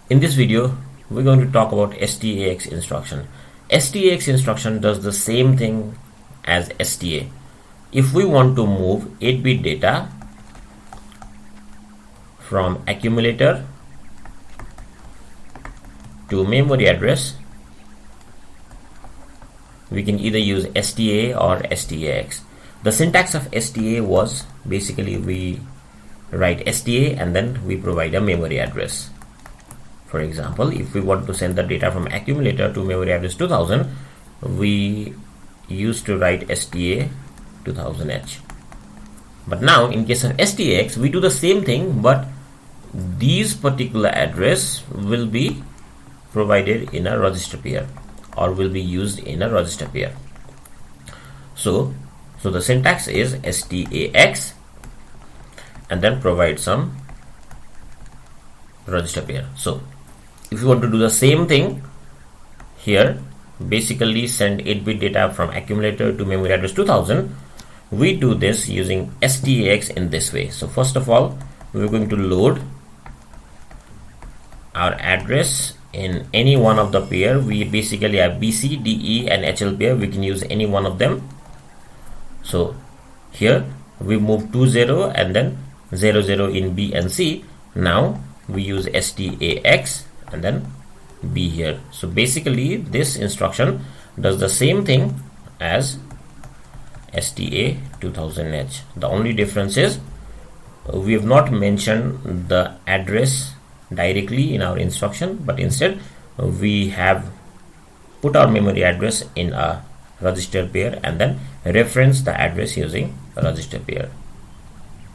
In this video, we're going to talk about STAX instruction. STAX instruction does the same thing as STA. If we want to move 8-bit data from accumulator to memory address, we can either use STA or STAX. The syntax of STA was basically we write STA and then we provide a memory address. For example, if we want to send the data from accumulator to memory address 2000, we used to write STA 2000H. But now in case of STX, we do the same thing, but these particular address will be provided in a register pair or will be used in a register pair. So the syntax is STAX and then provide some register pair. So if you want to do the same thing here, basically send 8-bit data from accumulator to memory address 2000, we do this using STAX in this way. So first of all, we're going to load our address in any one of the pair. We basically have BC, DE and HL pair. We can use any one of them. So here we move 20 and then 00 in B and C. Now we use STAX and then B here. So basically this instruction does the same thing as STA 2000H. The only difference is we have not mentioned the address directly in our instruction, but instead we have put our memory address in a register pair and then reference the address using a register pair.